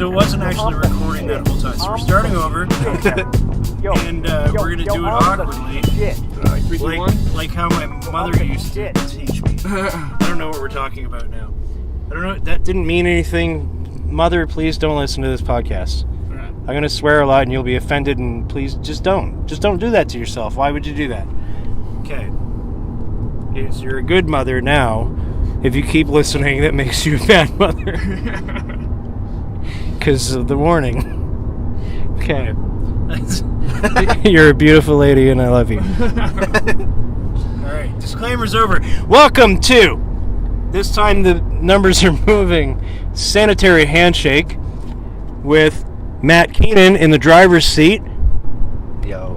So it wasn't actually recording that whole time. So we're starting over, and we're going to do it awkwardly. Like how my mother used to teach me. I don't know what we're talking about now. I don't know. That didn't mean anything. Mother, please don't listen to this podcast. I'm going to swear a lot and you'll be offended, and please just don't. Just don't do that to yourself. Why would you do that? Okay. So you're a good mother now. If you keep listening, that makes you a bad mother. Because of the warning. Okay. You're a beautiful lady and I love you. Alright, disclaimer's over. Welcome to, this time the numbers are moving, Sanitary Handshake with Matt Keenan in the driver's seat. Yo.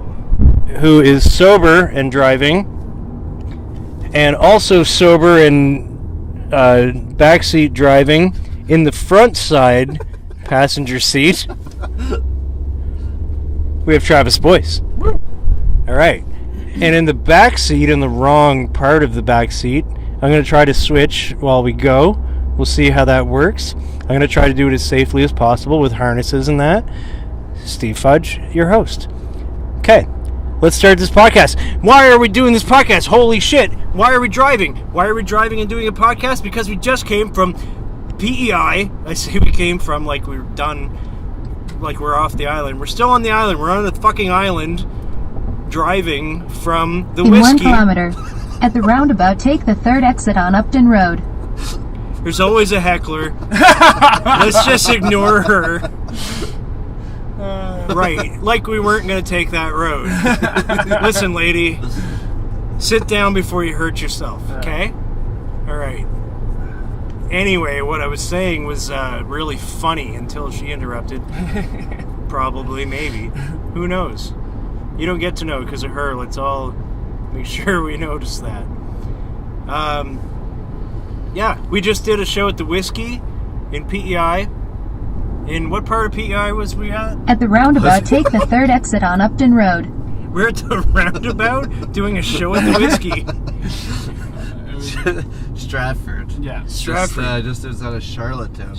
Who is sober and driving. And also sober and backseat driving in the front side passenger seat. We have TravisBoyce. All right. And in the back seat, in the wrong part of the back seat, I'm going to try to switch while we go. We'll see how that works. I'm going to try to do it as safely as possible with harnesses and that. Steve Fudge, your host. Okay. Let's start this podcast. Why are we doing this podcast? Holy shit. Why are we driving? Why are we driving and doing a podcast? Because we just came from PEI. I say we came from like we're done, like we're off the island. We're still on the island. We're on the fucking island driving from the whiskey. In 1 kilometer. At the roundabout, take the third exit on Upton Road. There's always a heckler. Let's just ignore her. Right, like we weren't going to take that road. Listen, lady, sit down before you hurt yourself, okay? All right. Anyway, what I was saying was really funny until she interrupted. Probably, maybe. Who knows? You don't get to know because of her. Let's all make sure we notice that. Yeah, we just did a show at the Whiskey in PEI. In what part of PEI was we at? At the roundabout, take the third exit on Upton Road. We're at the roundabout doing a show at the Whiskey. Stratford. Yeah, Stratford. Just outside of Charlottetown,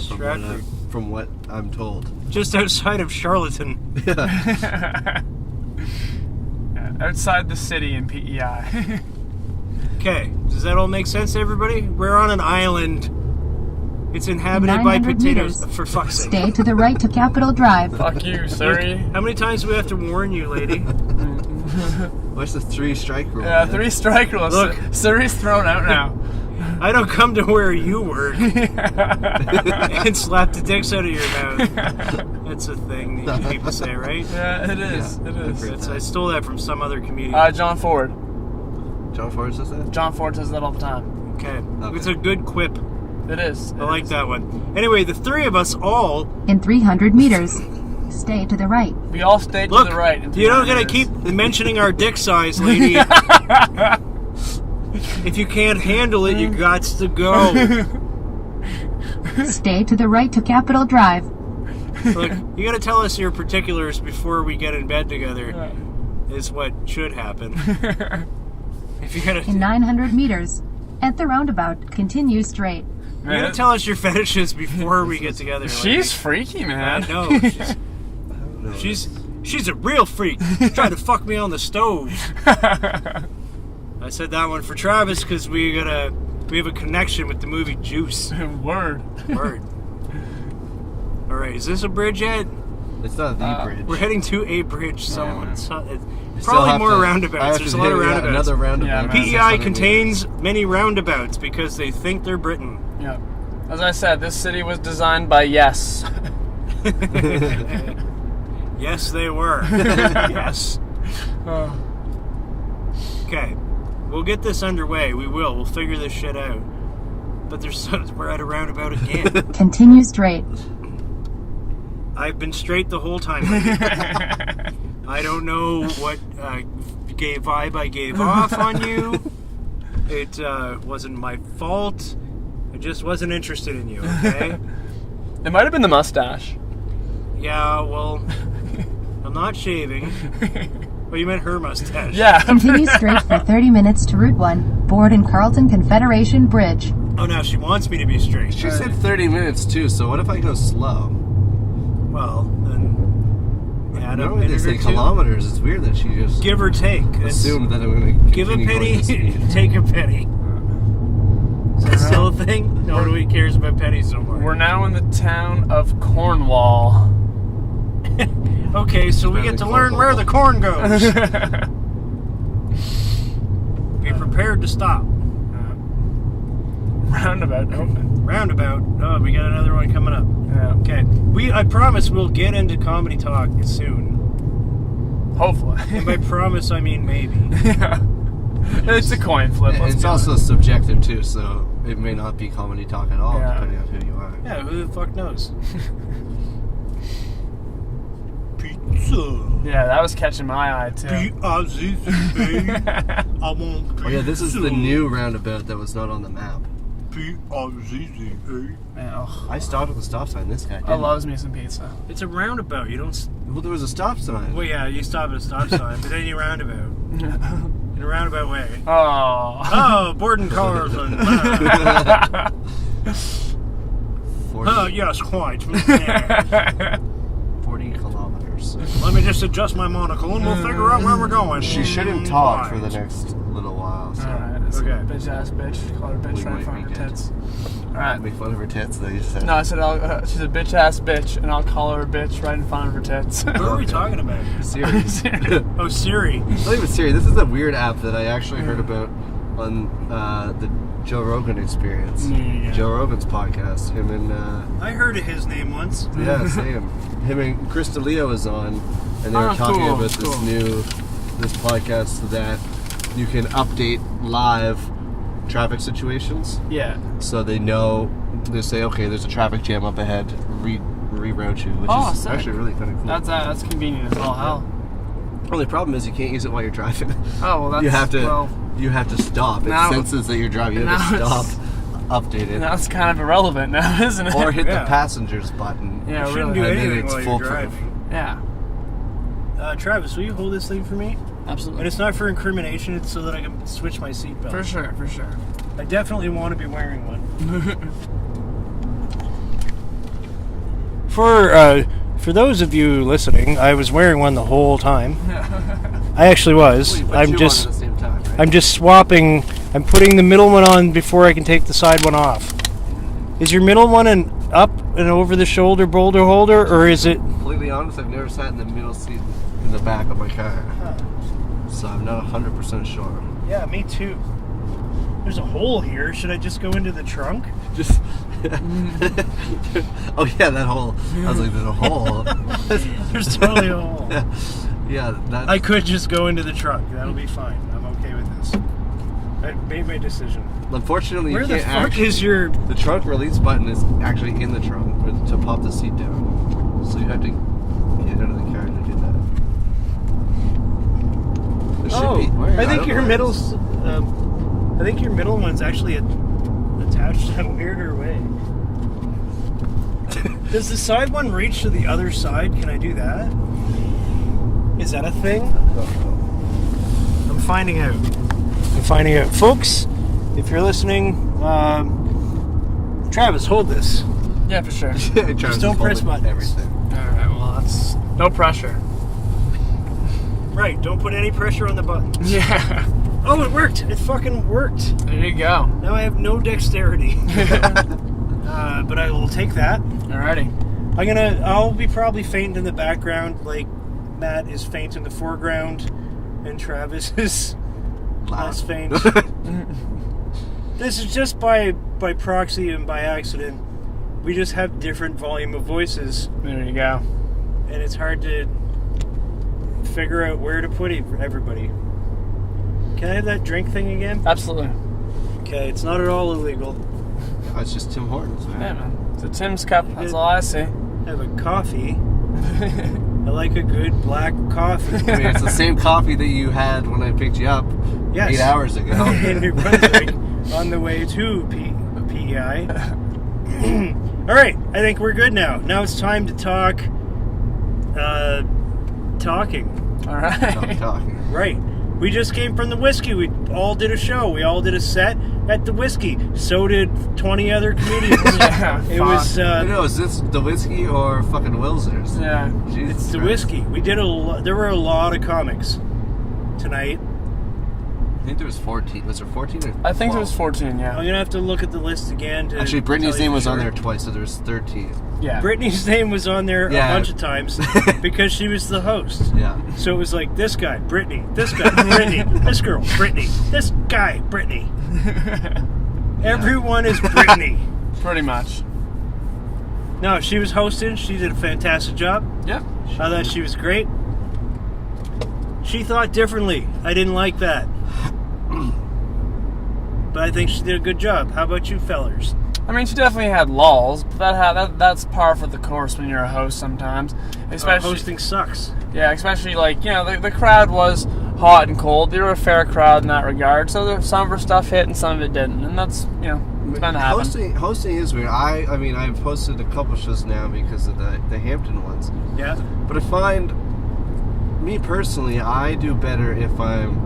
from what I'm told. Just outside of Charlatan. Yeah, outside the city in PEI. Okay, does that all make sense to everybody? We're on an island. It's inhabited by potatoes, meters. For fuck's sake. Stay to the right to Capitol Drive. Fuck you, Surrey. How many times do we have to warn you, lady? What's the 3-strike rule? Yeah, man? 3-strike rule. Look. Surrey's thrown out now. I don't come to where you work and slap the dicks out of your mouth. That's a thing that people say, right? Yeah, it is. Yeah, it is. I stole that from some other comedian. John Ford. John Ford says that? John Ford says that all the time. Okay. It's a good quip. It is. I like that one. Anyway, the three of us all... In 300 meters. Stay to the right. We all stayed Look, to the right. You don't gotta keep mentioning our dick size, lady. If you can't handle it, you gots to go. Stay to the right to Capitol Drive. Look, you gotta tell us your particulars before we get in bed together, is what should happen. If you gotta... In 900 meters. At the roundabout, continue straight. You gotta tell us your fetishes before we get together. She's freaky, man. I know. She's a real freak. She's trying to fuck me on the stove. I said that one for Travis because we have a connection with the movie Juice. Word. All right, is this a bridge yet? It's not the bridge. We're heading to a bridge. Probably Probably more roundabouts. There's a lot of roundabouts. Another roundabout. Yeah, PEI contains many roundabouts because they think they're Britain. Yeah. As I said, this city was designed by Yes. Yes, they were. Yes. Okay. We'll get this underway. We will. We'll figure this shit out. But we're at a roundabout again. Continue straight. I've been straight the whole time. I don't know what gay vibe I gave off on you. It wasn't my fault. I just wasn't interested in you, okay? It might have been the mustache. Yeah, well, I'm not shaving. Oh, you meant her mustache. Yeah. Continue straight for 30 minutes to Route 1. Board in Carlton Confederation Bridge. Oh, now she wants me to be straight. She said 30 minutes too, so what if I go slow? that? No, A minute they or say two? kilometers. It's weird that she just Give or take. assumed that I'm going to Give a penny, take a penny. Is that still a thing? Nobody cares about pennies no more. We're now in the town of Cornwall. Okay, so we get to learn where the corn goes. Be prepared to stop. Roundabout. Roundabout. Oh, we got another one coming up. Yeah. Okay. I promise we'll get into comedy talk soon. Hopefully. And by promise, I mean maybe. Yeah. It's a coin flip. Let's It's be also honest. subjective too, so it may not be comedy talk at all, Yeah. depending on who you are. Yeah, who the fuck knows? Pizza. Yeah, that was catching my eye too. P-I-Z-Z-A. I want pizza. Oh yeah, this is the new roundabout that was not on the map. P-I-Z-Z-A. Man, oh, I stopped at the stop sign. This guy didn't. I loves me some pizza. It's a roundabout. You don't... Well, there was a stop sign. Well, yeah, you stop at a stop sign, but then you roundabout. In a roundabout way. Oh. Oh, Borden cars. 40, Oh, yes, quite. Yeah. 40 kilometers. Let me just adjust my monocle and we'll figure out where we're going. She shouldn't talk for the Right. next little while. So Alright, this Okay. bitch ass bitch. Call her bitch We right in might front of be her good. tits. Alright. make fun of her tits, though. You said. No, I said she's a bitch ass bitch, and I'll call her a bitch right in front of her tits. What are we talking about? Siri. Oh, Siri. Not even Siri. This is a weird app that I actually heard about on the Joe Rogan Experience. Yeah. Joe Rogan's podcast. Him and I heard of his name once. yeah, same. Him and Chris D'Elia was on, and they were Oh, talking cool, about cool. this podcast that you can update live traffic situations, Yeah. so they know. They say, okay, there's a traffic jam up ahead. Reroute you, which Oh, is sick. actually really kind of cool. That's convenient as all hell. Only problem is you can't use it while you're driving. Oh well, that's you have to. Well, You have to stop. It Now- senses that you're driving. You have to now stop, update it, now it's kind of irrelevant now, isn't it? or hit Yeah. the passengers button. Yeah, You shouldn't really. do And then anything it's while you're foolproof. driving. Yeah, Travis, will you hold this thing for me? And absolutely. it's not for incrimination, it's so that I can switch my seatbelt. For sure, for sure. I definitely want to be wearing one. For those of you listening, I was wearing one the whole time. I actually was. Well, you put I'm two on just at the same time, right? I'm just swapping. I'm putting the middle one on before I can take the side one off. Is your middle one an up and over the shoulder boulder holder, or is it? Completely honest, I've never sat in the middle seat in the back of my car, so I'm not 100% sure. Yeah, me too. There's a hole here. Should I just go into the trunk? Just. Oh yeah, that hole. I was like, there's a hole. There's totally a hole. Yeah, that's. I could just go into the trunk. That'll be fine. I'm okay with this. I made my decision. Unfortunately, Where you the can't fuck actually. is your? The trunk release button is actually in the trunk to pop the seat down. So you have to get out of the car to do that. There should be. Where? I think don't your know. middle's. I think your middle one's actually attached in a weirder way. Does the side one reach to the other side? Can I do that? Is that a thing? I'm finding out. Folks, if you're listening, Travis, hold this. Yeah, for sure. Just don't press buttons. Everything. All right. Well, that's no pressure. Right, don't put any pressure on the button. Yeah. Oh, it worked. It fucking worked. There you go. Now I have no dexterity. But I will take that. Alrighty. I'll be probably faint in the background, like Matt is faint in the foreground, and Travis is less faint. This is just by proxy and by accident. We just have different volume of voices, There you go. and it's hard to figure out where to put everybody. Can I have that drink thing again? Absolutely. Okay, it's not at all illegal. It's just Tim Hortons, man. Yeah, man. It's a Tim's cup. That's all I see. I have a coffee. I like a good black coffee. I mean, it's the same coffee that you had when I picked you up Yes. 8 hours ago. In New Brunswick on the way to PEI. All right, I think we're good now. Now it's time to talk. Talking. All right. Stop talking. Right. We just came from the Whiskey. We all did a show. We all did a set at the Whiskey. So did 20 other comedians. It was. I know. Is this the Whiskey or fucking Wilsers? Yeah. Jesus It's the Christ. Whiskey. We did there were a lot of comics tonight. I think there was 14. Was there 14 or 12? I think it was 14, yeah. I'm gonna have to look at the list again. To Actually, Brittany's tell you name was for on sure. there twice, so there was 13. Yeah. Brittany's name was on there Yeah. a bunch of times because she was the host. Yeah. So it was like this guy, Brittany, this guy, Brittany, this girl, Brittany, this guy, Brittany. Everyone is Brittany. Pretty much. No, she was hosting. She did a fantastic job. Yep. I thought she was great. She thought differently. I didn't like that. But I think she did a good job. How about you fellers? I mean, she definitely had lulls, but that's par for the course when you're a host sometimes. Especially, Hosting sucks. yeah, especially like, you know, the crowd was hot and cold. They were a fair crowd in that regard, so some of her stuff hit and some of it didn't, and that's, you know, it's bound to happen. Hosting is weird. I mean, I've hosted a couple shows now because of the Hampton ones. Yeah. But I find, me personally, I do better if I'm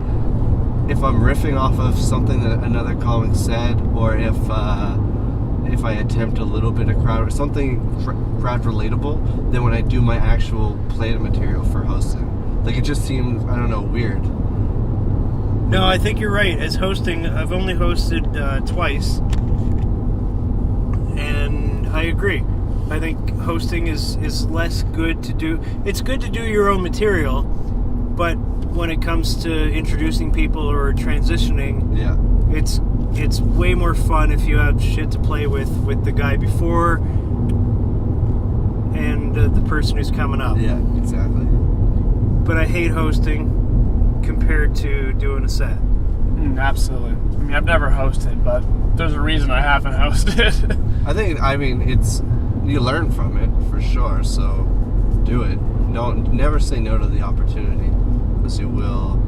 riffing off of something that another comic said, or if I attempt a little bit of crowd or something crowd relatable, than when I do my actual play material for hosting. Like, it just seems, I don't know, weird. No, I think you're right. As hosting, I've only hosted twice. And I agree. I think hosting is less good to do. It's good to do your own material, but when it comes to introducing people or transitioning, Yeah. it's way more fun if you have shit to play with the guy before and the person who's coming up. Yeah, exactly. But I hate hosting compared to doing a set. Absolutely. I mean, I've never hosted, but there's a reason I haven't hosted. I mean, you learn from it for sure, so do it. Never say no to the opportunity, because you will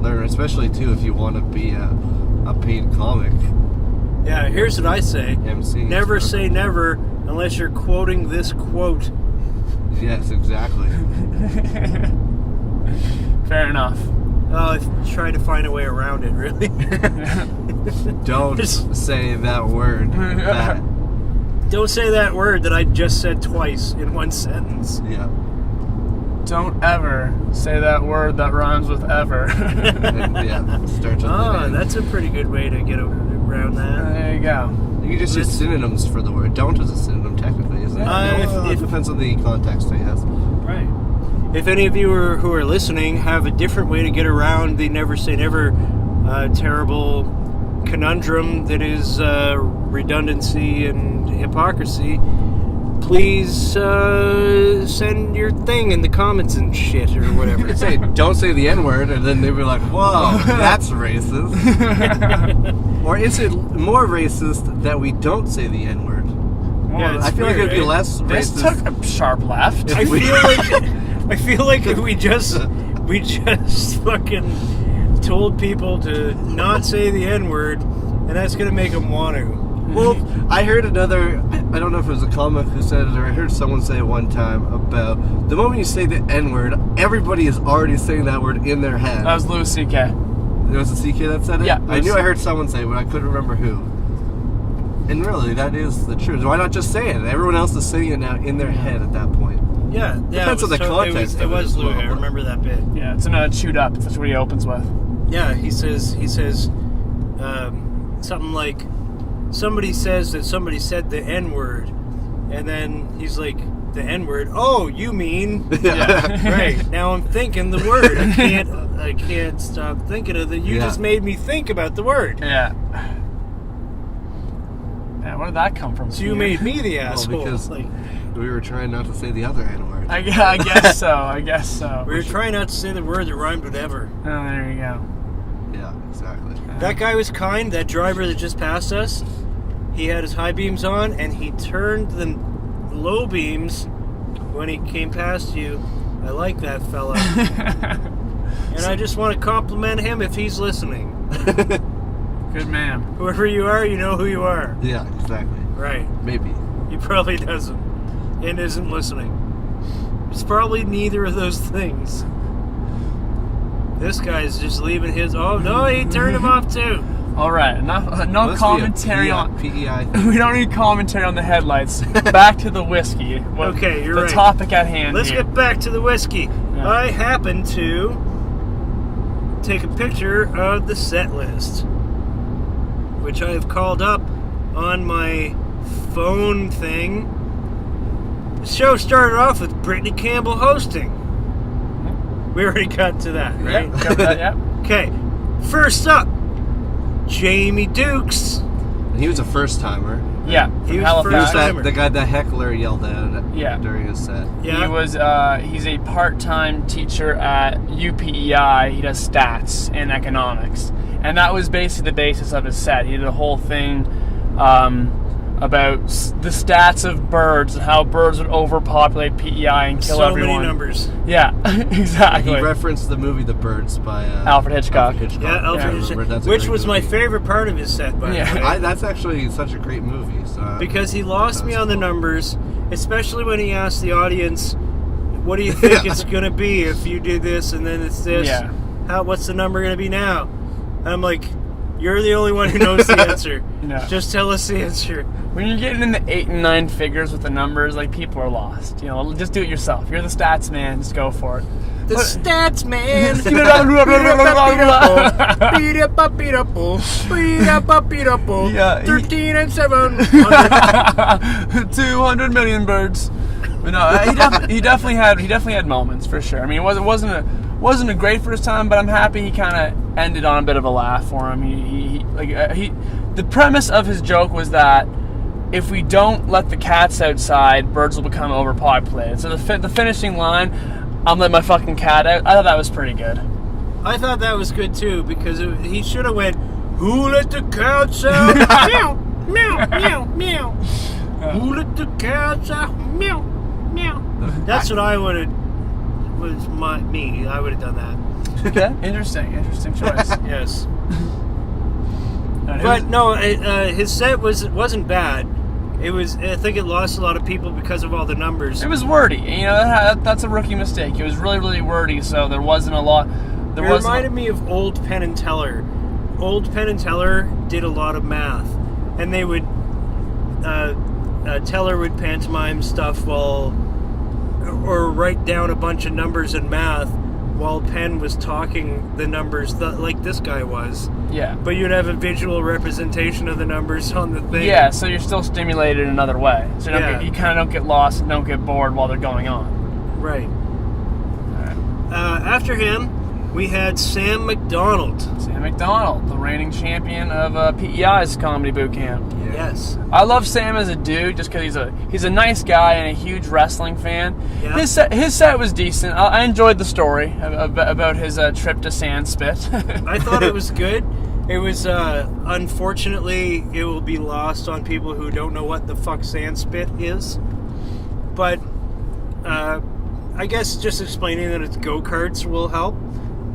learn, especially too if you want to be a paid comic. Yeah, here's what I say. MC. Never say never unless you're quoting this quote. Yes, exactly. Fair enough. I've tried to find a way around it, really. Don't say that word. That. Don't say that word that I just said twice in one sentence. Yeah. Don't ever say that word that rhymes with ever. And, yeah. Starts with Oh, the name. that's a pretty good way to get around that. There you go. You can just use synonyms for the word. Don't is a synonym technically, isn't it? If- It depends on the context, I guess. Right. If any of you who are listening have a different way to get around the never say never terrible conundrum that is redundancy and hypocrisy, please send your thing in the comments and shit or whatever. Don't say the N-word, and then they'd be like, whoa, that's racist. Or is it more racist that we don't say the N-word? Yeah, it's I feel like weird, it'd be right? less This racist. took a sharp left. I feel like we just fucking told people to not say the N-word, and that's gonna make them want to. Well, I heard another, I don't know if it was a comic who said it, or I heard someone say it one time about the moment you say the N-word, everybody is already saying that word in their head. That was Louis C.K. There was a CK that said it? Yeah, I knew I heard someone say it, but I couldn't remember who. And really, that is the truth. Why not just say it? Everyone else is saying it now in their head at that point. Yeah, Depends on the context It of it was as Louis. well, I but- remember that bit. Yeah, it's in Chewed Up. That's what he opens with. Yeah, he says something like, somebody says that somebody said the N-word, and then he's like, the N-word? Oh, you mean? Yeah. Right, now I'm thinking the word. I can't stop thinking of it. You Yeah. just made me think about the word. Yeah. Yeah, where did that come from? So you made me the Well, asshole. because Like, we were trying not to say the other N-word. I guess so. I guess so. we were trying not to say the word that rhymed with ever. Oh, there you go. Yeah, exactly. That guy was kind. That driver that just passed us, he had his high beams on, and he turned the low beams when he came past you. I like that fella. And I just want to compliment him if he's listening. Good man. Whoever you are, you know who you are. Yeah, exactly. Right. Maybe. He probably doesn't and isn't listening. It's probably neither of those things. This guy's just leaving his. Oh no, he turned him off too. All right, no commentary on PEI. We don't need commentary on the headlights. Back to the whiskey. Okay, you're right. The topic at hand. Let's here. get back to the whiskey. Yeah. I happened to take a picture of the set list, which I have called up on my phone thing. The show started off with Brittany Campbell hosting. We already got to that, right? Yeah, covered that, yeah. Okay, first up, Jamie Dukes. He was a first timer. Yeah, He was Halifax. first timer. The guy the heckler yelled at Yeah. during his set. Yeah. He was. He's a part-time teacher at UPEI. He does stats and economics, and that was basically the basis of his set. He did a whole thing about the stats of birds and how birds would overpopulate PEI and kill So everyone. many numbers. Yeah, exactly. He referenced the movie The Birds by Alfred Hitchcock. Yeah, Alfred Hitchcock, That's a which great was my movie. favorite part of his set, by Yeah. the way. That's actually such a great movie. So Because he lost me on the numbers, especially when he asked the audience, "What do you think it's going to be if you do this and then it's this? Yeah. What's the number going to be now?" I'm like, "You're the only one who knows the answer. No. Just tell us the answer." When you're getting in the 8 and 9 figures with the numbers, like, people are lost. You know, just do it yourself. You're the stats man. Just go for it. The stats man. Yeah, 13 and 7. 200 million birds. But no, he definitely had moments for sure. I mean, it wasn't a great first time, but I'm happy he kind of ended on a bit of a laugh for him. The premise of his joke was that if we don't let the cats outside, birds will become overpopulated. So the finishing line, "I'm letting my fucking cat out," I thought that was pretty good. I thought that was good too, because he should have went, "Who let the cats out?" Meow, meow, meow, meow. Who let the cats out? Meow, meow. That's what I would have. I would have done that. Okay, interesting choice. Yes. But no, his set wasn't bad. It was. I think it lost a lot of people because of all the numbers. It was wordy. You know, that's a rookie mistake. It was really, really wordy, so there wasn't a lot. It reminded me of old Penn and Teller. Old Penn and Teller did a lot of math, and they would. Teller would pantomime stuff or write down a bunch of numbers in math while Penn was talking the numbers like this guy was. Yeah. But you'd have a visual representation of the numbers on the thing. Yeah, so you're still stimulated in another way. So you kind of don't get lost and don't get bored while they're going on. Right. After him, we had Sam McDonald. Sam McDonald, the reigning champion of PEI's Comedy Boot Camp. Yes. I love Sam as a dude just because he's a nice guy and a huge wrestling fan. Yeah. His set was decent. I enjoyed the story about his trip to Sandspit. I thought it was good. It was, unfortunately, it will be lost on people who don't know what the fuck Sandspit is. But, I guess just explaining that it's go-karts will help.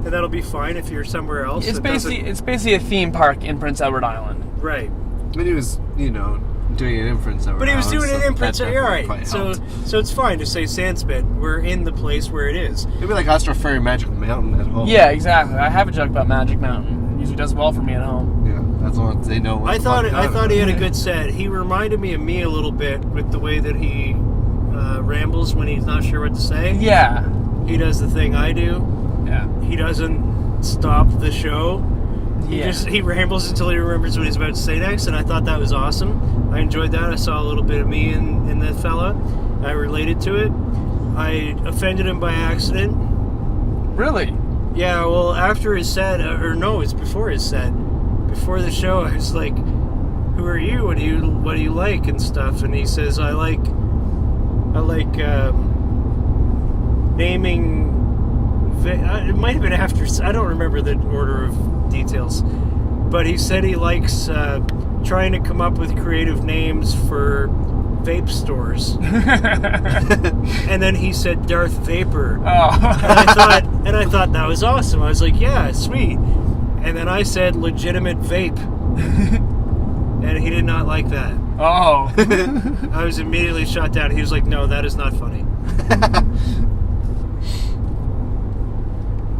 And that'll be fine if you're somewhere else. It's basically a theme park in Prince Edward Island. Right. But he was, doing it in Prince Edward. But he was doing it in that Prince Edward. All definitely right. quite So helped. it's fine to say Sandspit. We're in the place where it is. Maybe like Astro Fairy Magic Mountain at home. Yeah, exactly. I have a joke about Magic Mountain. It usually does well for me at home. Yeah, that's what they know. What I the thought fuck he had a good set. He reminded me of me a little bit with the way that he rambles when he's not sure what to say. Yeah. He does the thing I do. Yeah. He doesn't stop the show. He rambles until he remembers what he's about to say next, and I thought that was awesome. I enjoyed that. I saw a little bit of me in that fella. I related to it. I offended him by accident. Really? Yeah, well, after his set, it's before his set. Before the show, I was like, "Who are you? What do you like and stuff?" And he says, "I like naming." It might have been after. I don't remember the order of details, but he said he likes trying to come up with creative names for vape stores. And then he said Darth Vapor. Oh. and I thought that was awesome. I was like, yeah, sweet. And then I said legitimate vape. And he did not like that. Oh. I was immediately shot down. He was like, no, that is not funny.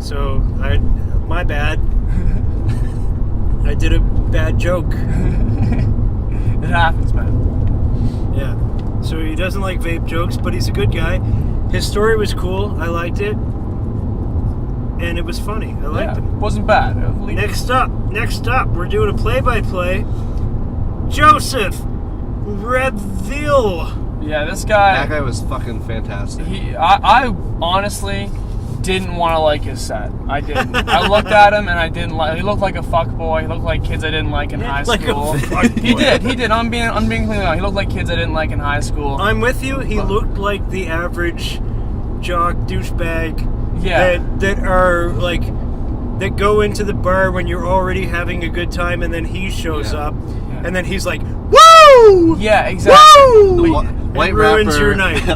So, my bad. I did a bad joke. It happens, man. Yeah. So he doesn't like vape jokes, but he's a good guy. His story was cool. I liked it. And it was funny. I liked it. Wasn't bad. Next up, we're doing a play-by-play. Joseph Reville. Yeah, this guy. That guy was fucking fantastic. I honestly didn't want to like his set. I didn't. I looked at him and I didn't like. He looked like a fuckboy. He looked like kids I didn't like in high school. He did. I'm being completely honest. He looked like kids I didn't like in high school. I'm with you. He looked like the average jock douchebag. Yeah. That are like that go into the bar when you're already having a good time, and then he shows up, and then he's like, "Woo!" Yeah, exactly. Woo! White ruins rapper. your night.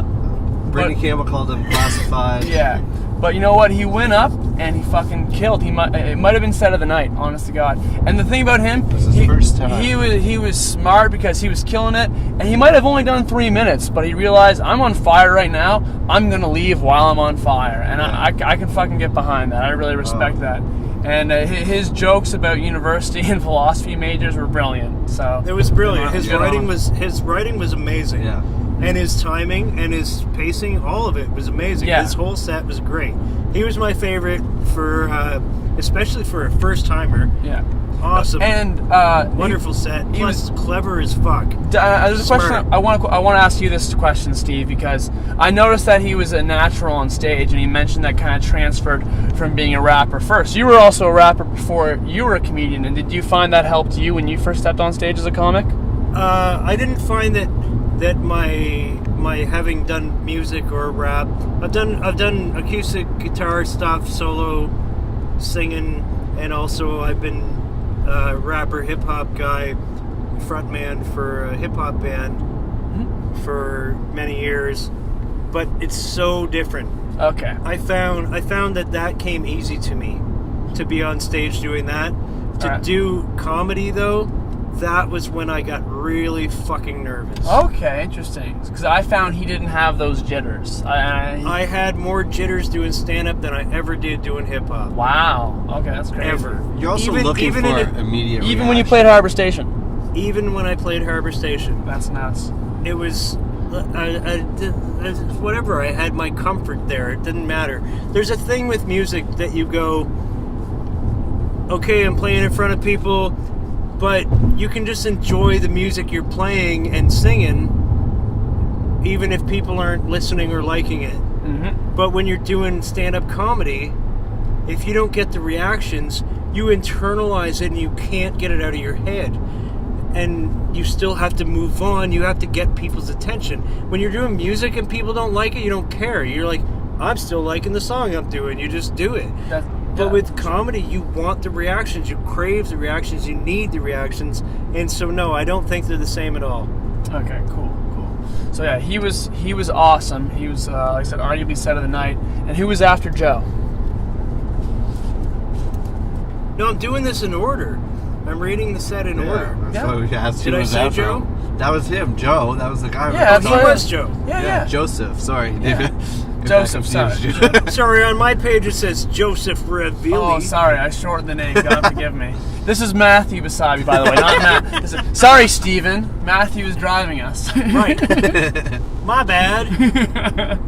Brittany Campbell called him classified. Yeah. But you know what? He went up and he fucking killed. It might have been set of the night, honest to God. And the thing about him, This is his first time. he was smart because he was killing it. And he might have only done 3 minutes, but he realized, I'm on fire right now. I'm gonna leave while I'm on fire, and I can fucking get behind that. I really respect that. And his jokes about university and philosophy majors were brilliant. So It was brilliant. His Good writing on. was amazing. Yeah. And his timing and his pacing, all of it was amazing. Yeah. His whole set was great. He was my favorite for, especially for a first timer. yeah. Awesome. And Wonderful set. he Plus clever as fuck. There's a Smart. question I want to ask you this question, Steve, because I noticed that he was a natural on stage, and he mentioned that kind of transferred from being a rapper first. You were also a rapper before you were a comedian, and did you find that helped you when you first stepped on stage as a comic? I didn't find that my having done music or rap. I've done acoustic guitar stuff, solo singing, and also I've been a rapper, hip hop guy, frontman for a hip hop band for many years. But it's so different. Okay. I found that came easy to me, to be on stage doing that. To do comedy though, that was when I got really fucking nervous. Okay, interesting. Because I found he didn't have those jitters. I had more jitters doing stand-up than I ever did doing hip-hop. Wow. Okay, that's crazy. Ever. You're also looking for immediate Even when you reaction. played Harbor Station. Even when I played Harbor Station. That's nuts. It was... whatever, I had my comfort there. It didn't matter. There's a thing with music that you go, okay, I'm playing in front of people, but you can just enjoy the music you're playing and singing, even if people aren't listening or liking it. Mm-hmm. But when you're doing stand-up comedy, if you don't get the reactions, you internalize it and you can't get it out of your head. And you still have to move on. You have to get people's attention. When you're doing music and people don't like it, you don't care. You're like, I'm still liking the song I'm doing. You just do it. But with comedy, you want the reactions. You crave the reactions. You need the reactions. And so, no, I don't think they're the same at all. Okay, cool. So yeah, he was awesome. He was, like I said, arguably set of the night. And who was after Joe? No, I'm doing this in order. I'm reading the set in order. That's why we asked Did who I was say after Joe? him. That was him, Joe. That was the guy. Yeah, that's He what was Joe. Yeah. Joseph. Sorry. Yeah. If Joseph, that confused you. Sorry, on my page it says Joseph Reville. Oh, sorry, I shortened the name. God forgive me. This is Matthew beside me, by the way, not Matt. Sorry, Steven. Matthew is driving us. Right. My bad.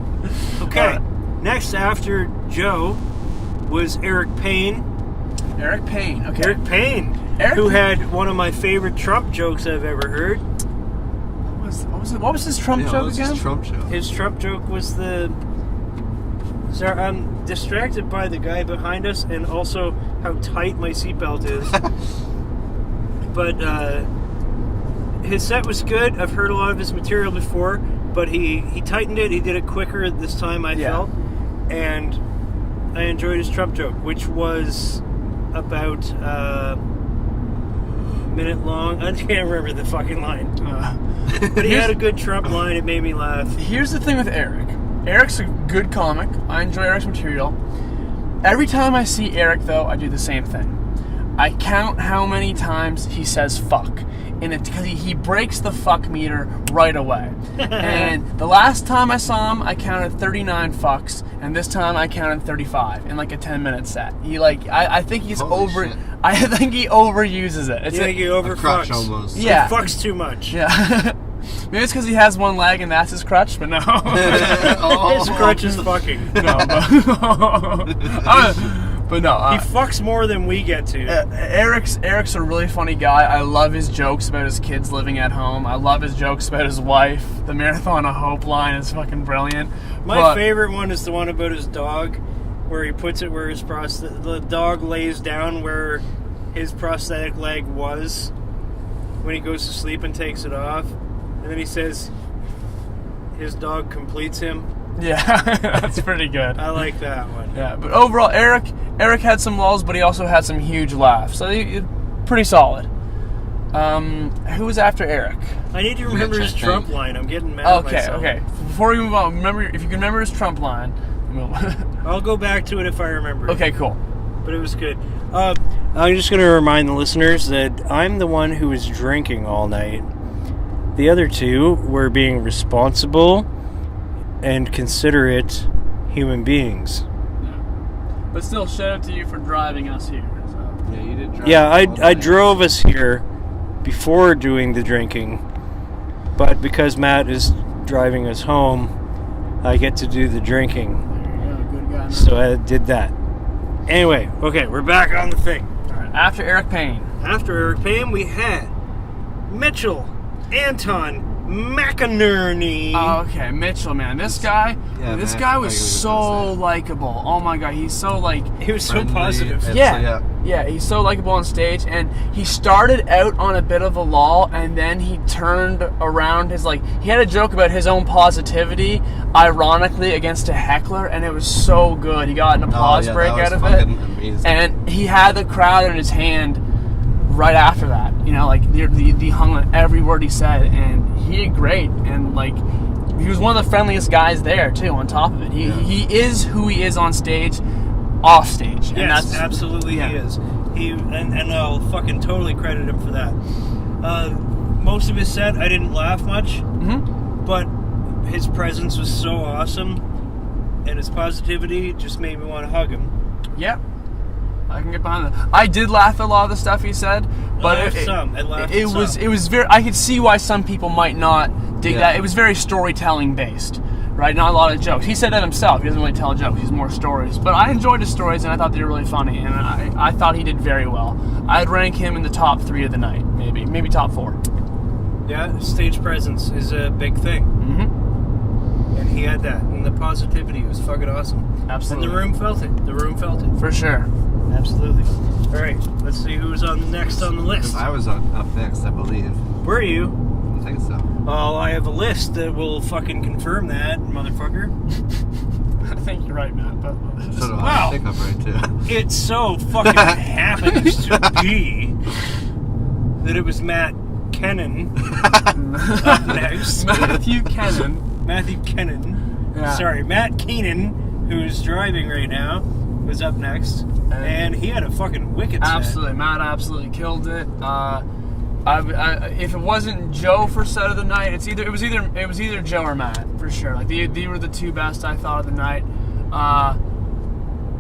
Okay. Next after Joe was Eric Payne. Eric Payne. Okay. Eric Payne, who had one of my favorite Trump jokes I've ever heard. What was his Trump joke was again? his Trump joke. His Trump joke was the... Sorry, I'm distracted by the guy behind us and also how tight my seatbelt is. But his set was good. I've heard a lot of his material before, but he tightened it. He did it quicker this time, I felt. And I enjoyed his Trump joke, which was about a minute long. I can't remember the fucking line. But he had a good Trump line. It made me laugh. Here's the thing with Eric. Eric's a good comic. I enjoy Eric's material. Every time I see Eric, though, I do the same thing. I count how many times he says fuck. And it's because he breaks the fuck meter right away. And the last time I saw him, I counted 39 fucks, and this time I counted 35 in like a 10-minute set. I think he's Holy shit. I think he overuses it. It's You think he A crutch overfucks? almost. Yeah. He fucks too much. Yeah. Maybe it's because he has one leg and that's his crutch, but no. His crutch is fucking. No, but no. He fucks more than we get to. Eric's a really funny guy. I love his jokes about his kids living at home. I love his jokes about his wife. The Marathon of Hope line is fucking brilliant. My favorite one is the one about his dog, where he puts it where the dog lays down where his prosthetic leg was when he goes to sleep and takes it off, and then he says his dog completes him. Yeah, that's pretty good. I like that one. Yeah, but overall, Eric had some lulls, but he also had some huge laughs. So pretty solid. Who was after Eric? I need to remember his Trump line. I'm getting mad at myself. Okay. Before we move on, if you can remember his Trump line. I'll go back to it if I remember. Okay, cool. But it was good. I'm just going to remind the listeners that I'm the one who was drinking all night. The other two were being responsible and considerate human beings. Yeah. But still, shout out to you for driving us here. So. Yeah, you did drive. Yeah, all I night. drove us here before doing the drinking, but because Matt is driving us home, I get to do the drinking. There you go, good guy. So I did that. Anyway, okay, we're back on the thing. All right, after Eric Payne. After Eric Payne, we had Mitchell Anton McInerney. Okay, Mitchell, man, this guy was so likable. Oh my god, he's so He was so Friendly, positive. and Yeah, he's so likable on stage, and he started out on a bit of a lull, and then he turned around he had a joke about his own positivity, ironically, against a heckler, and it was so good. He got an applause break that was out of it, fucking amazing. and he had the crowd in his hand right after that. You know, he hung on every word he said, and he did great, and he was one of the friendliest guys there too. On top of it, he is who he is on stage, off stage. And Yes, that's, absolutely yeah. he is. And I'll fucking totally credit him for that. Most of his set, I didn't laugh much, but his presence was so awesome, and his positivity just made me want to hug him. Yep. I can get behind that. I did laugh at a lot of the stuff he said, but I laughed it some. was very. I could see why some people might not dig that. It was very storytelling based, right? Not a lot of jokes. He said that himself. He doesn't really tell jokes. He's more stories. But I enjoyed his stories, and I thought they were really funny, and I thought he did very well. I'd rank him in the top 3 of the night, maybe top 4. Yeah, stage presence is a big thing. Mm-hmm. And he had that. And the positivity was fucking awesome. Absolutely. And the room felt it. For sure. Absolutely. All right, let's see who's on next on the list. I was up next, I believe. Were you? I think so. Oh, I have a list that will fucking confirm that, motherfucker. I think you're right, Matt. But So do Wow. I think I'm right too. It so fucking happens to be that it was Matt Kennan up next. Matthew Keenan. Matthew Kennan. Yeah. Sorry, Matt Keenan, who's driving right now, was up next, and he had a fucking wicked set. Absolutely, Matt absolutely killed it. If it wasn't Joe for set of the night, it was either Joe or Matt for sure. They were the two best I thought of the night.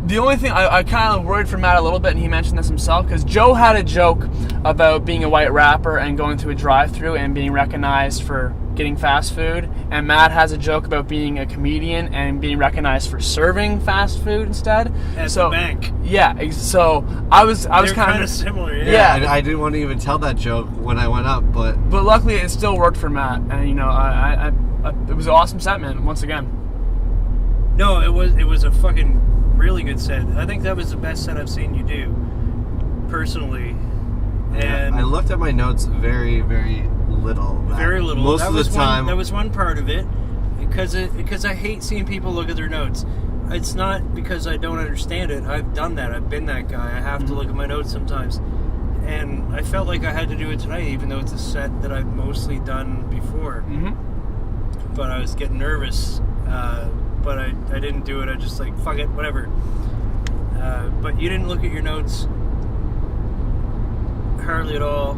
The only thing I kind of worried for Matt a little bit, and he mentioned this himself, because Joe had a joke about being a white rapper and going through a drive-thru and being recognized for getting fast food, and Matt has a joke about being a comedian and being recognized for serving fast food instead. At the bank. Yeah, so I was kind of similar. Yeah. I didn't want to even tell that joke when I went up, but luckily it still worked for Matt, and it was an awesome set, man. Once again. No, it was a fucking really good set. I think that was the best set I've seen you do, personally. And I looked at my notes very, very little. very little. Most of the time. That was one part of it, because I hate seeing people look at their notes. It's not because I don't understand it. I've done that. I've been that guy. I have to look at my notes sometimes, and I felt like I had to do it tonight, even though it's a set that I've mostly done before. Mm-hmm. But I was getting nervous. But I didn't do it. I just fuck it, whatever. But you didn't look at your notes. hardly at all,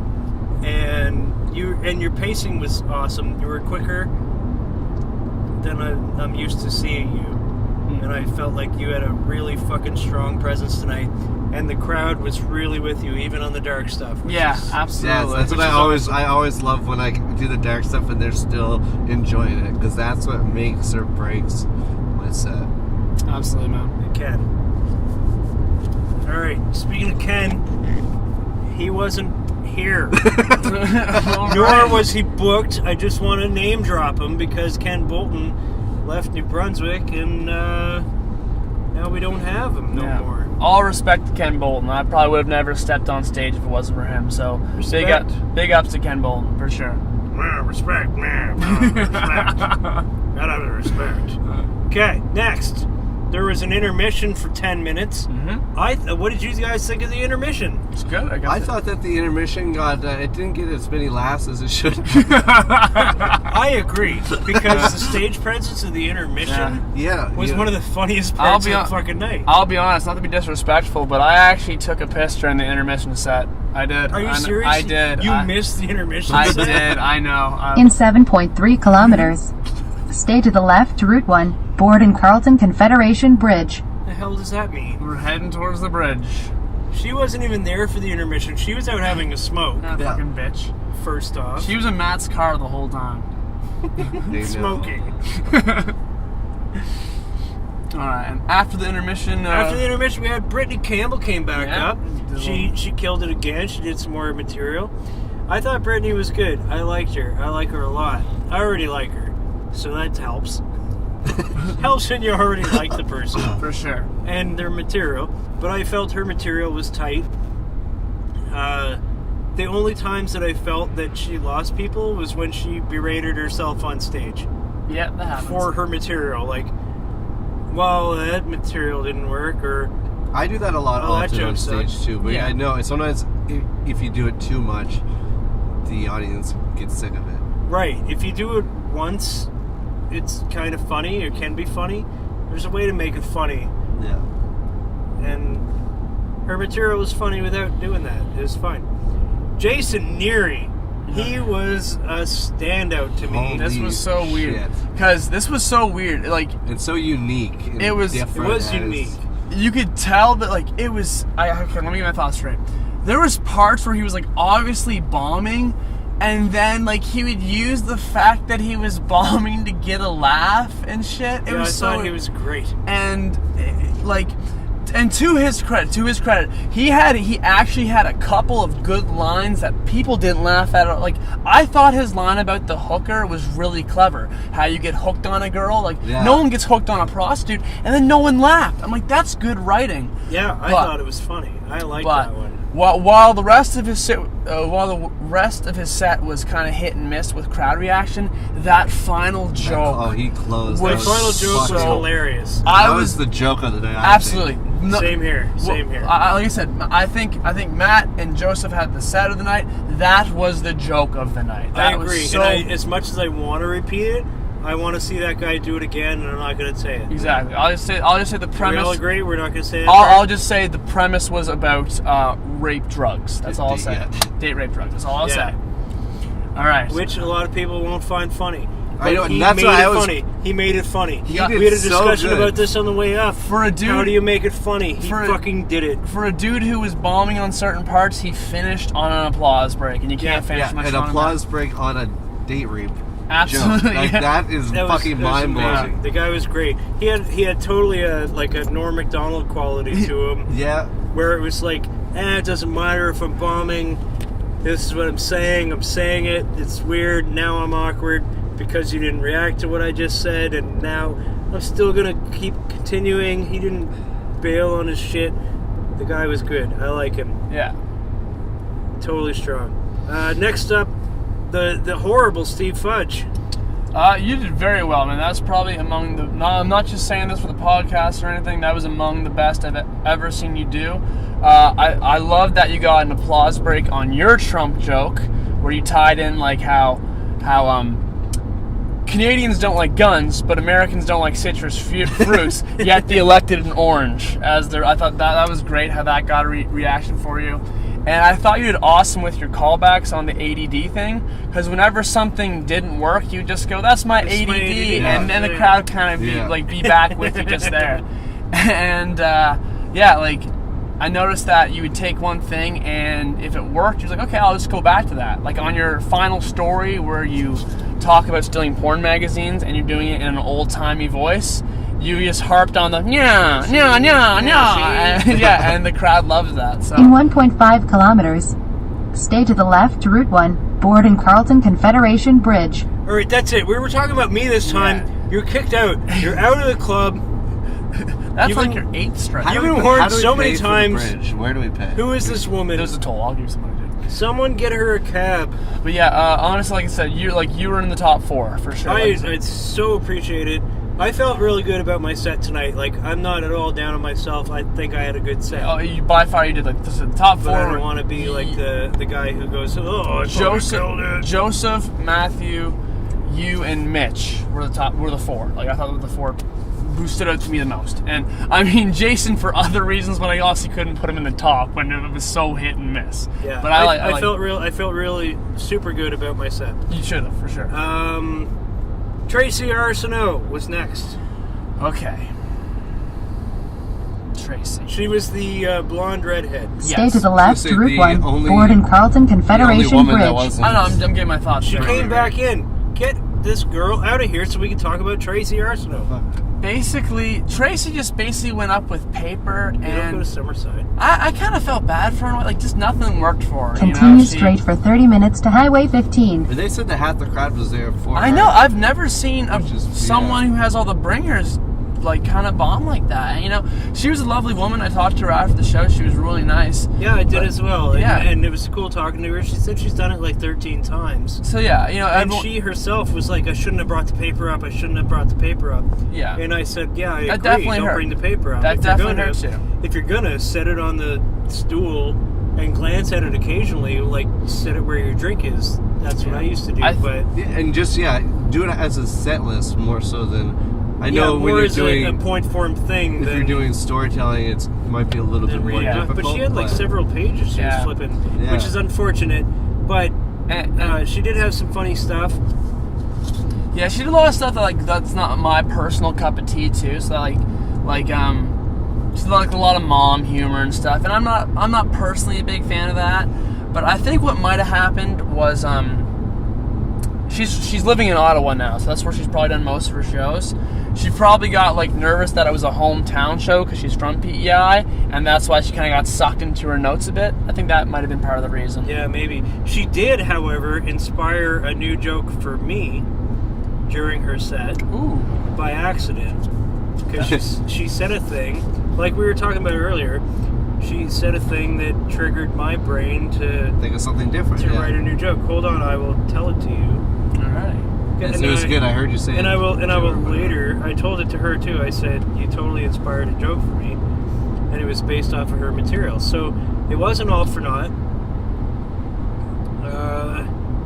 and your pacing was awesome. You were quicker than I'm used to seeing you, and I felt like you had a really fucking strong presence tonight, and the crowd was really with you, even on the dark stuff. Absolutely. Yeah, that's what I always love when I do the dark stuff and they're still enjoying it, because that's what makes or breaks my set. Absolutely, man. Ken. All right. Speaking of Ken, he wasn't here, nor was he booked. I just want to name drop him because Ken Bolton left New Brunswick, and now we don't have him no more. All respect to Ken Bolton. I probably would have never stepped on stage if it wasn't for him. So big ups to Ken Bolton for sure. Respect, man. Respect. Gotta have respect. Okay, next. There was an intermission for 10 minutes. Mm-hmm. What did you guys think of the intermission? It's good. I thought that the intermission it didn't get as many laughs as it should. I agree, because the stage presence of the intermission was one of the funniest parts of the fucking night. I'll be honest, not to be disrespectful, but I actually took a piss during the intermission set. I did. Are you serious? I did. You missed the intermission I set? did. I know. In 7.3 kilometers, stay to the left to Route 1, board in Carleton Confederation Bridge. The hell does that mean? We're heading towards the bridge. She wasn't even there for the intermission. She was out having a smoke. That fucking bitch. First off. She was in Matt's car the whole time. Smoking. Alright, and after the intermission... we had Brittany Campbell came back up. She killed it again. She did some more material. I thought Brittany was good. I liked her. I like her a lot. I already like her. So that helps. Helps when you already like the person. For sure. And their material. But I felt her material was tight. The only times that I felt that she lost people was when she berated herself on stage. Yeah, that happens. For her material. Like, well, that material didn't work, or... I do that a lot often on stage too. But yeah. I know sometimes if you do it too much, the audience gets sick of it. Right. If you do it once, it's kind of funny. It can be funny. There's a way to make it funny. Yeah. And her material was funny without doing that. It was fine. Jason Neary. He was a standout to me. Holy this was so weird. shit. Because this was so weird. Like, it's so unique. And It was unique. You could tell that, like, it was... Okay, let me get my thoughts straight. There was parts where he was, like, obviously bombing, and then, like, he would use the fact that he was bombing to get a laugh and shit. I thought he was great. And, like... And to his credit, he actually had a couple of good lines that people didn't laugh at. Like, I thought his line about the hooker was really clever. How you get hooked on a girl, like no one gets hooked on a prostitute, and then no one laughed. I'm like, that's good writing. Yeah, I thought it was funny. I liked that one. While the rest of his set, was kind of hit and miss with crowd reaction, that final joke. He closed. The final joke was hilarious. That was the joke of the day. Absolutely. No, Same here. Like I said, I think Matt and Joseph had the set of the night. That was the joke of the night. I agree. And as much as I want to repeat it, I want to see that guy do it again, and I'm not going to say it. Exactly. I'll just say the premise. We all agree. We're not going to say it. I'll just say the premise was about rape drugs. That's all I'll say. Yeah. Date rape drugs. That's all I'll say. All right. Which a lot of people won't find funny. I know, he that's made why it I was funny. He made it funny. He we had a did so discussion good. about this on the way up. For a dude, how do you make it funny? He fucking did it. For a dude who was bombing on certain parts, he finished on an applause break, and you can't finish much an on applause break on a date rape. Absolutely, joke. Like, that is fucking mind blowing. The guy was great. He had totally a Norm Macdonald quality to him. Yeah. Where it was like, it doesn't matter if I'm bombing. This is what I'm saying. I'm saying it. It's weird. Now I'm awkward because you didn't react to what I just said, and now I'm still gonna keep continuing. He didn't bail on his shit. The guy was good. I like him. Yeah. Totally strong. Next up, the horrible Steve Fudge. You did very well, man. That was probably among the... No, I'm not just saying this for the podcast or anything. That was among the best I've ever seen you do. I love that you got an applause break on your Trump joke, where you tied in like how Canadians don't like guns, but Americans don't like citrus fruits. Yet they elected an orange as their. I thought that was great how that got a reaction for you. And I thought you did awesome with your callbacks on the ADD thing, because whenever something didn't work, you just go, "That's my ADD," and then the crowd kind of be back with you just there. And I noticed that you would take one thing, and if it worked, you're like, "Okay, I'll just go back to that." Like on your final story where you talk about stealing porn magazines and you're doing it in an old-timey voice, you just harped on the nya, nya, nya, nya. And the crowd loves that. So. In 1.5 kilometers, stay to the left to Route 1, board in Carlton Confederation Bridge. All right, that's it. We were talking about me this time. Yeah. You're kicked out. You're out of the club. That's like your 8th strike. You've been warned so many times. Where do we pay? Who is this woman? There's a toll. I'll give you some money, dude. Someone get her a cab. But yeah, honestly, like I said, you were in the top 4 for sure. I so appreciate it. I felt really good about my set tonight. Like, I'm not at all down on myself. I think I had a good set. Oh, by far you did like the top 4. But I don't want to be like the guy who goes, "Oh, I Joseph, Matthew, you, and Mitch were the 4. Like I thought the 4 who stood out to me the most. And I mean Jason for other reasons, but I also couldn't put him in the top when it was so hit and miss. Yeah, but I felt really super good about my set. You should have for sure. Tracy Arsenault was next. Okay. Tracy. She was the blonde redhead. Stay to the left to Route 1, board in Carlton Confederation Bridge. I know, I'm getting my thoughts. She came back in. Get this girl out of here so we can talk about Tracy Arsenault. Basically, Tracy just went up with paper and... You don't go to Summerside. I kind of felt bad for her. Like, just nothing worked for her. Continue straight for 30 minutes to Highway 15. They said that half the crowd was there for I know. I've never seen someone who has all the bringers like kind of bomb like that. And, she was a lovely woman. I talked to her after the show. She was really nice. Yeah, I did as well. Yeah. And it was cool talking to her. She said she's done it like 13 times. So yeah, and she herself was like, "I shouldn't have brought the paper up. I shouldn't have brought the paper up." Yeah. And I said, "Yeah, I agree. Definitely Don't hurt. bring the paper up. That definitely hurts you. If you're gonna set it on the stool and glance at it occasionally, like set it where your drink is. That's what I used to do. And just do it as a set list more so than. I know when you're doing a point form thing. If you're doing storytelling, it might be a little bit more difficult. But she had like several pages she was flipping, which is unfortunate. But she did have some funny stuff. Yeah, she did a lot of stuff that's not my personal cup of tea too. So she did like a lot of mom humor and stuff, and I'm not personally a big fan of that. But I think what might have happened was she's living in Ottawa now, so that's where she's probably done most of her shows. She probably got nervous that it was a hometown show because she's from PEI, and that's why she kind of got sucked into her notes a bit. I think that might have been part of the reason. Yeah, maybe. She did, however, inspire a new joke for me during her set. Ooh. By accident. Because she said a thing, like we were talking about earlier, she said a thing that triggered my brain to think of something different. To write a new joke. Hold on, I will tell it to you. All right. It was good. I heard you say it. And I will later. I told it to her too. I said, "You totally inspired a joke for me," and it was based off of her material. So it wasn't all for naught.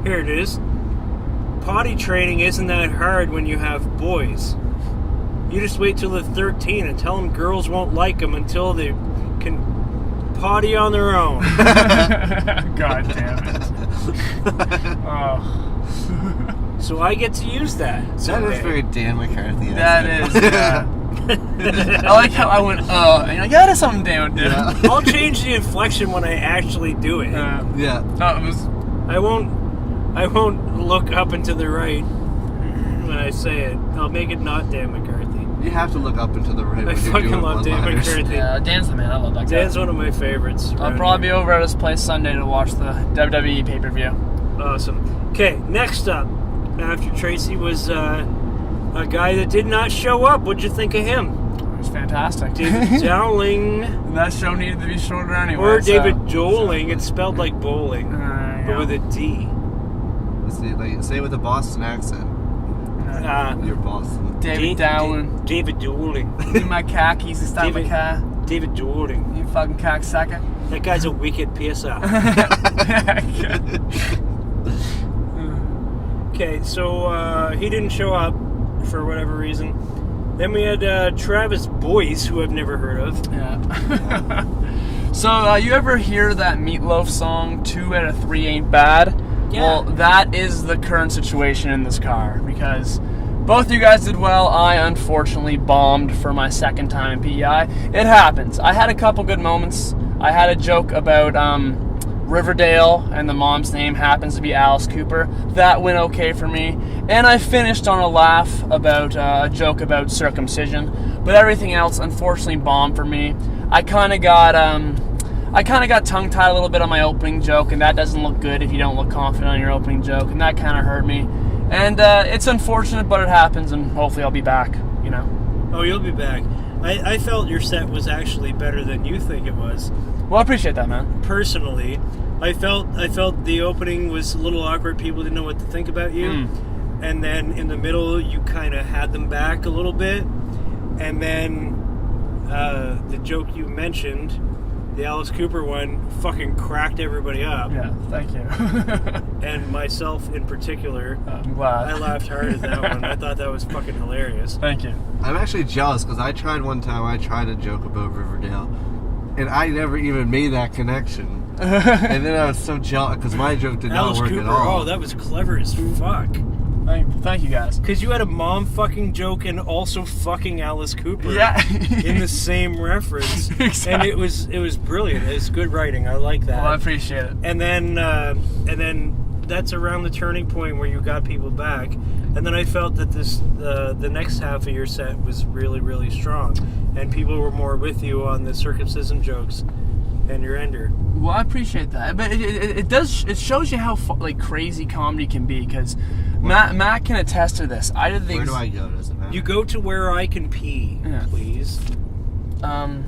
Here it is. Potty training isn't that hard when you have boys. You just wait till they're 13 and tell them girls won't like them until they can potty on their own. God damn it. Oh. So I get to use that. That is very Dan McCarthy. That is, yeah. I like how I went, and you're like, that is something Dan would do. Yeah. I'll change the inflection when I actually do it. Yeah. I won't look up and to the right when I say it. I'll make it not Dan McCarthy. You have to look up and to the right. I fucking love Dan McCarthy. Yeah, Dan's the man. I love that guy. Dan's one of my favorites. I'll probably be over at his place Sunday to watch the WWE pay-per-view. Awesome. Okay, next up, after Tracy was a guy that did not show up. What'd you think of him? It was fantastic. David Dowling. That show needed to be shorter anyway. Or David Doling. It's spelled like bowling, but with a D. Say it with a Boston accent. You're Boston. David Dowling. David Doling. In my khakis this time of car. David Doling. You fucking cocksucker. That guy's a wicked PSL. Okay, so he didn't show up for whatever reason. Then we had TravisBoyce, who I've never heard of. Yeah. So, you ever hear that Meatloaf song, 2 out of 3 ain't bad? Yeah. Well, that is the current situation in this car, because both of you guys did well. I unfortunately bombed for my second time in PEI. It happens. I had a couple good moments. I had a joke about Riverdale, and the mom's name happens to be Alice Cooper. That went okay for me. And I finished on a laugh about a joke about circumcision. But everything else, unfortunately, bombed for me. I kind of got tongue-tied a little bit on my opening joke, and that doesn't look good if you don't look confident on your opening joke, and that kind of hurt me. And it's unfortunate, but it happens, and hopefully I'll be back, you know. Oh, you'll be back. I felt your set was actually better than you think it was. Well, I appreciate that, man. Personally, I felt the opening was a little awkward. People didn't know what to think about you. And then in the middle, you kind of had them back a little bit. And then the joke you mentioned, the Alice Cooper one, fucking cracked everybody up. Yeah, thank you. And myself in particular. I'm glad. I laughed hard at that one. I thought that was fucking hilarious. Thank you. I'm actually jealous because I tried a joke about Riverdale, and I never even made that connection. And then I was so jealous because my joke did Alice not work Cooper, at all. oh, that was clever as fuck. Thank you, guys. Because you had a mom fucking joke and also fucking Alice Cooper in the same reference. Exactly. And it was brilliant. It's good writing. I like that. Well, I appreciate it. And then that's around the turning point where you got people back. And then I felt that the next half of your set was really, really strong. And people were more with you on the circumcision jokes and your ender. Well, I appreciate that, but it shows you how crazy comedy can be, because Matt can attest to this. I did the Where do I go? Does it matter? You go to where I can pee, please.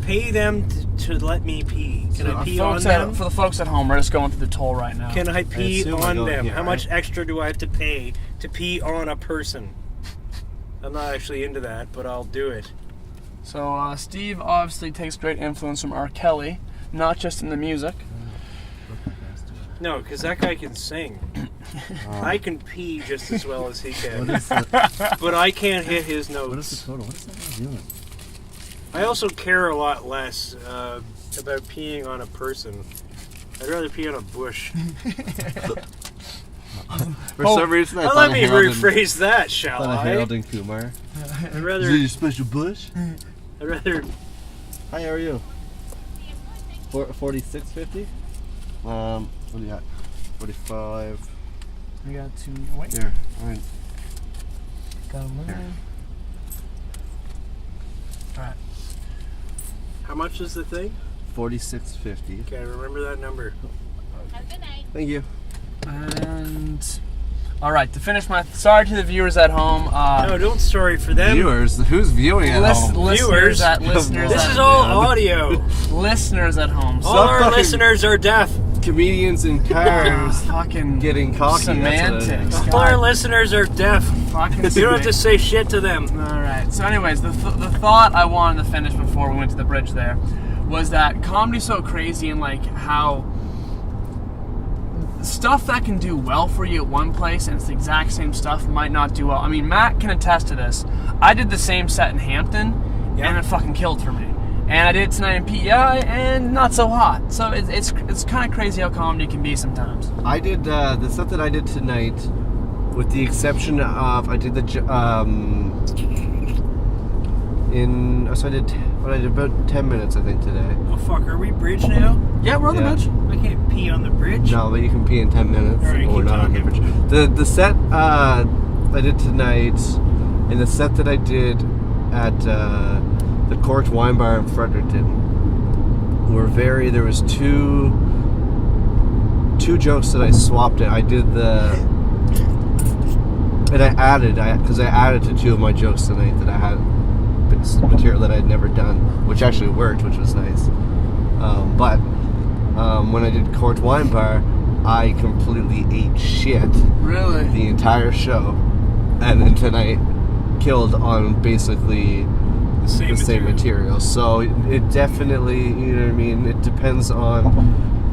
Pay them to let me pee. Can I pee on them? For the folks at home, we're just going through the toll right now. Can I pee on them? Here, How much extra do I have to pay to pee on a person? I'm not actually into that, but I'll do it. So Steve obviously takes great influence from R. Kelly, not just in the music. No, because that guy can sing. I can pee just as well as he can. But I can't hit his notes. What is the total? What is that guy doing? I also care a lot less about peeing on a person. I'd rather pee on a bush. For some reason, I Well, thought let me rephrase that, shall I? Harold and Kumar. I'd rather. Is it your special bush? I'd rather. Hi, how are you? 46.50. What do you got? 45. We got two. Wait. Here, all right. Got a limit. All right. How much is the thing? 46.50. Okay, remember that number. Have a good night. Thank you. And all right, to finish my sorry to the viewers at home. No, don't sorry for them. Viewers, who's viewing at home? Listeners Viewers. at listeners. This at, is all audio. listeners at home. All our fucking- listeners are deaf. Comedians in cars Fucking getting cocky. semantics. All our listeners are deaf. Fucking You don't have to say shit to them. All right. So, anyways, the thought I wanted to finish before we went to the bridge there was that comedy's so crazy, and like how stuff that can do well for you at one place and it's the exact same stuff might not do well. I mean, Matt can attest to this. I did the same set in Hampton, and it fucking killed for me. And I did it tonight in PEI, and not so hot. So it's kind of crazy how comedy can be sometimes. I did the set that I did tonight, with the exception of I did I did about 10 minutes I think today. Oh fuck, are we bridge now? Yeah, we're on the bridge. I can't pee on the bridge. No, but you can pee in 10 minutes. All right, We're keep not on the talking. bridge. The set I did tonight, and the set that I did at the Corked Wine Bar in Fredericton there was two jokes that I swapped in. I did and I added to two of my jokes tonight that I had material that I'd never done, which actually worked, which was nice. But when I did Corked Wine Bar, I completely ate shit Really? the entire show, and then tonight killed on basically the same material. So it definitely, you know what I mean, it depends on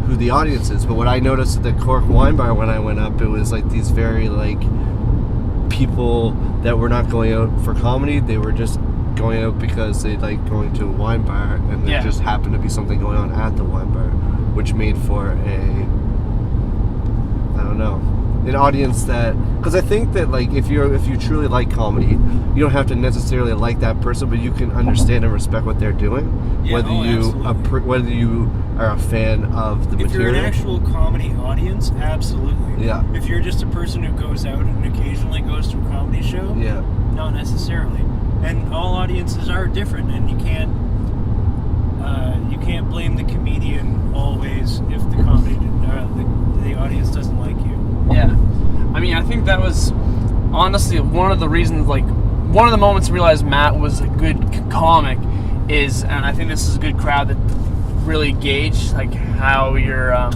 who the audience is. But what I noticed at the Cork Wine Bar when I went up, it was like these very like people that were not going out for comedy. They were just going out because they like going to a wine bar, and there Yeah. just happened to be something going on at the wine bar, which made for an audience that, because I think that like if you truly like comedy, you don't have to necessarily like that person, but you can understand and respect what they're doing, Yeah, whether whether you are a fan of the If you're material. an actual comedy audience, absolutely. Yeah. If you're just a person who goes out and occasionally goes to a comedy show, Yeah. not necessarily. And all audiences are different, and you can't blame the comedian always if the the audience doesn't like you. Yeah. I mean, I think that was honestly one of the reasons, like, one of the moments I realized Matt was a good comic is, and I think this is a good crowd that really gauge, like, how your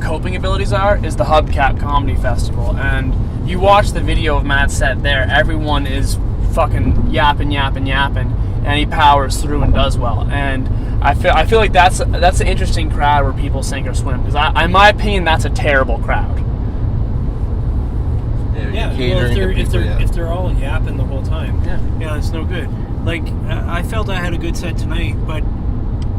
coping abilities are, is the Hubcap Comedy Festival. And you watch the video of Matt's set there, everyone is fucking yapping, and he powers through and does well. And I feel like that's an interesting crowd where people sink or swim, because in my opinion, that's a terrible crowd. Yeah, well, if they're all yapping the whole time, yeah, it's no good. Like, I felt I had a good set tonight, but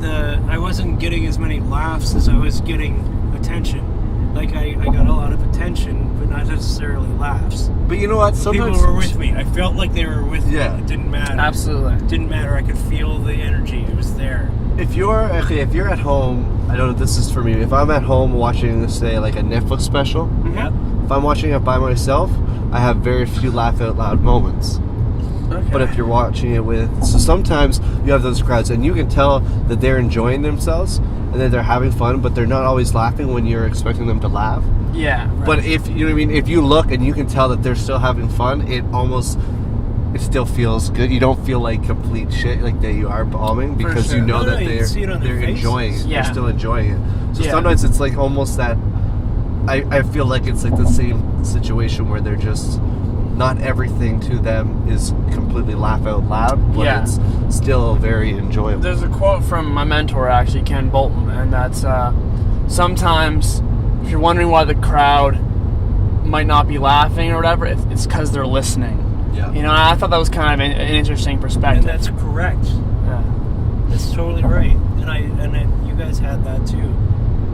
I wasn't getting as many laughs as I was getting attention. Like, I got a lot of attention, but not necessarily laughs. But you know what? Sometimes people were with me. I felt like they were with me. Yeah. It didn't matter. Absolutely. It didn't matter. I could feel the energy. It was there. If you're at home, I don't know if this is for me. If I'm at home watching, say, like a Netflix special, Yeah. if I'm watching it by myself, I have very few laugh out loud moments. Okay. But if you're watching it so sometimes you have those crowds, and you can tell that they're enjoying themselves and that they're having fun, but they're not always laughing when you're expecting them to laugh. Yeah. Right. But if you know what I mean, if you look and you can tell that they're still having fun, it still feels good. You don't feel like complete shit, like that you are bombing, because sure. you know No, that you can see it on their they're enjoying it. faces. Yeah. They're still enjoying it. So Yeah. sometimes it's like almost that. I feel like it's like the same situation where they're just, not everything to them is completely laugh out loud, but Yeah. it's still very enjoyable. There's a quote from my mentor, actually, Ken Bolton, and that's sometimes if you're wondering why the crowd might not be laughing or whatever, it's because they're listening. Yeah. You know, and I thought that was kind of an interesting perspective. And that's correct. Yeah. That's totally right. And you guys had that too.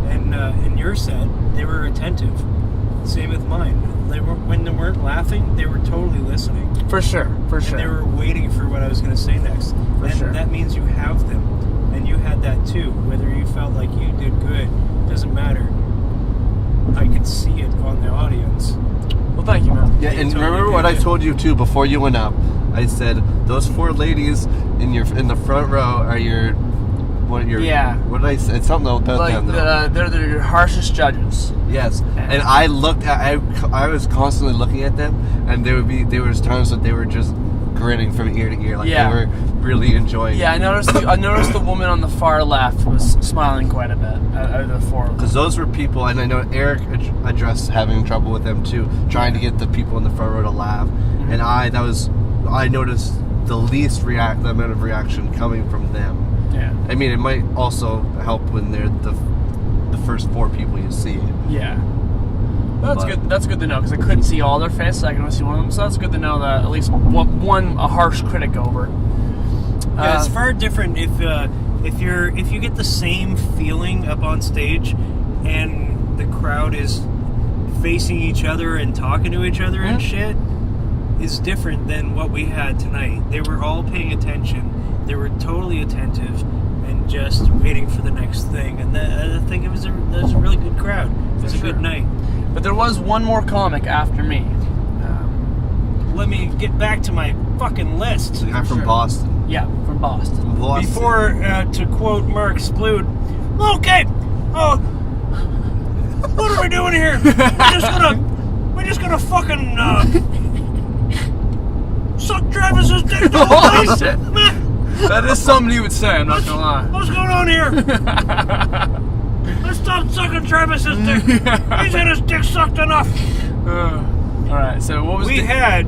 And in your set, they were attentive. Same with mine. When they weren't laughing, they were totally listening. For sure. And they were waiting for what I was going to say next. And sure. that means you have them. And you had that too. Whether you felt like you did good, doesn't matter. I could see it on the audience. Well, thank you, man. Yeah, and remember what I told you too before you went up. I said those 4 ladies in the front row are your. What did I say? It's something about Like them though. they're your harshest judges. Yes, and I looked at. I was constantly looking at them, and there was times that they were just grinning from ear to ear, like Yeah. they were really enjoying. Yeah, I noticed the woman on the far left was smiling quite a bit out of the 4 of them. Because those were people, and I know Eric addressed having trouble with them too, trying to get the people in the front row to laugh, and I noticed the least amount of reaction coming from them. Yeah. I mean, it might also help when they're the first 4 people you see. Yeah. That's But- good. That's good to know, because I couldn't see all their faces. I can only see one of them, so that's good to know that at least one a harsh critic over. Yeah, it's far different if you get the same feeling up on stage, and the crowd is facing each other and talking to each other and shit. Is different than what we had tonight. They were all paying attention. They were totally attentive and just waiting for the next thing. And I think it was a really good crowd. It was a good night. But there was one more comic after me. Let me get back to my fucking list. The guy from Sure. Boston. Yeah, from Boston. Before, to quote Mark Sploot, okay, what are we doing here? We're just gonna fucking, suck Travis's dick the whole Holy time? shit. That is something you would say, I'm not gonna lie. What's going on here? Let's stop sucking Travis's dick. He's had his dick sucked enough. Alright, so what was We had,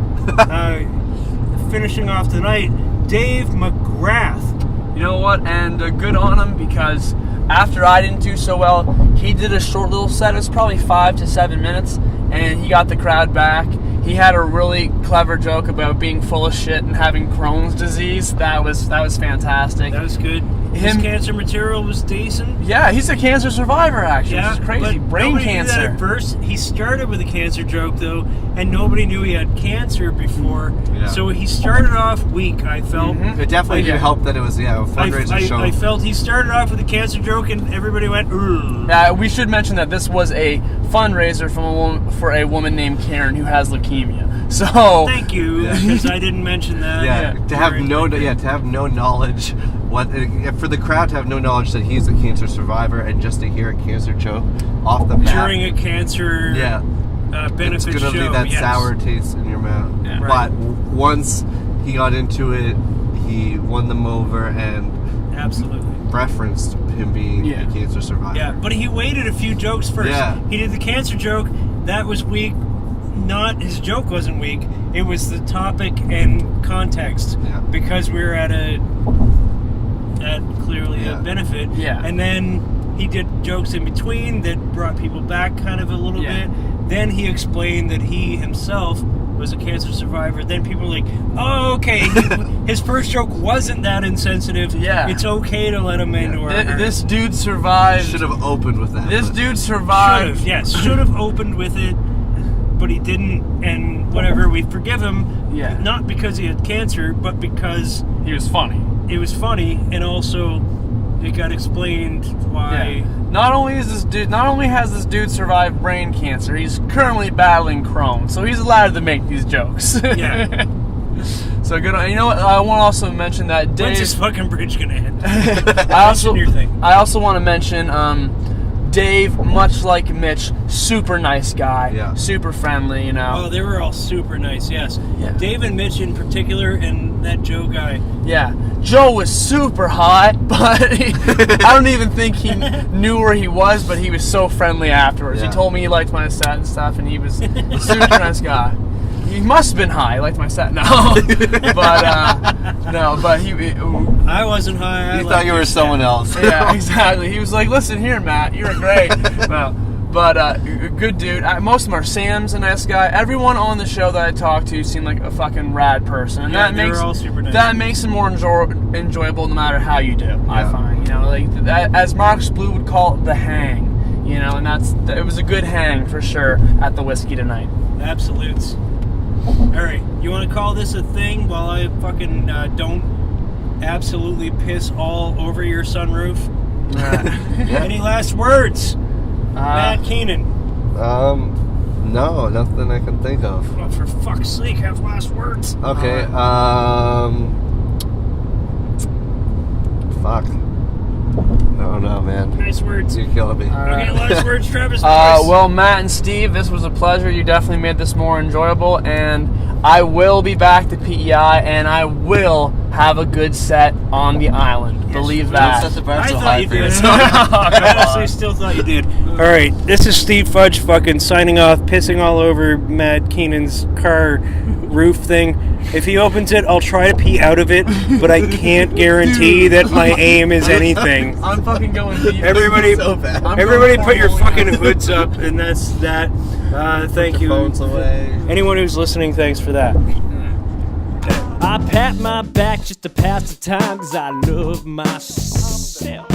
finishing off the night, Dave McGrath. You know what? And good on him, because after I didn't do so well, he did a short little set. It was probably 5 to 7 minutes, and he got the crowd back. he had a really clever joke about being full of shit and having Crohn's disease. That was fantastic. That was good. His cancer material was decent. Yeah, he's a cancer survivor, actually. Yeah, which is crazy. but Brain nobody cancer. knew that at first. He started with a cancer joke, though, and nobody knew he had cancer before. Yeah. So he started off weak, I felt. It definitely did help that it was a fundraiser show. I felt he started off with a cancer joke, and everybody went, "Ugh." We should mention that this was a fundraiser for a woman named Karen who has leukemia. So thank you, because I didn't mention that. Yeah, to have no knowledge, for the crowd to have no knowledge that he's a cancer survivor, and just to hear a cancer joke off the bat during a cancer benefit it's gonna show, leave that sour taste in your mouth. Yeah. But once he got into it, he won them over and absolutely referenced him being a cancer survivor. Yeah, but he waited a few jokes first. Yeah. He did the cancer joke. That was weak. His joke wasn't weak. It was the topic and context. Yeah. Because we were at clearly a benefit. Yeah. And then he did jokes in between that brought people back kind of a little bit. Then he explained that he himself was a cancer survivor. Then people were like, oh, okay. His first joke wasn't that insensitive. Yeah. It's okay to let him into our heart. This dude survived. Should have opened with that. This dude survived. Should have opened with it, but he didn't, and whatever, we forgive him. Yeah. Not because he had cancer, but because He was funny. it was funny, and also it got explained why. Yeah. Not only has this dude survived brain cancer, he's currently battling Crohn's, so he's allowed to make these jokes. Yeah. So good. You know what? I want to also mention that Dave. When's this fucking bridge gonna end? I also want to mention Dave, much like Mitch, super nice guy, super friendly, you know. Oh, they were all super nice, yes. Yeah. Dave and Mitch in particular, and that Joe guy. Yeah, Joe was super hot, but I don't even think he knew where he was, but he was so friendly afterwards. Yeah. He told me he liked my set and stuff, and he was a super nice guy. He must have been high. He liked my set. No, but he. I wasn't high. You thought you were someone else. Yeah, exactly. He was like, "Listen here, Matt, you're great." No, but good dude. Most of them are. Sam's a nice guy. Everyone on the show that I talked to seemed like a fucking rad person, and they were all super nice. That makes it more enjoyable no matter how you do. I find, you know, like as Marcus Blue would call it, the hang. You know, and it was a good hang for sure at the whiskey tonight. Absolutes. Alright, you want to call this a thing while I fucking don't absolutely piss all over your sunroof? Any last words? Matt Keenan. No, nothing I can think of. Oh, for fuck's sake, have last words. Okay, fuck. No, man. Nice words. You're killing me. Okay, last words, Travis. Well, Matt and Steve, this was a pleasure. You definitely made this more enjoyable, and I will be back to PEI, and I will have a good set on the island. Believe that. Set the bar I so thought high you for did. yourself. I honestly still thought you did. Alright, this is Steve Fudge fucking signing off, pissing all over Matt Keenan's car roof thing. If he opens it, I'll try to pee out of it, but I can't guarantee that my aim is anything. I'm fucking going to Everybody, So bad. everybody put your fucking hoods up, and that's that. Thank you. Phones away. Anyone who's listening, thanks for that. I pat my back just to pass the time, 'cause I love myself.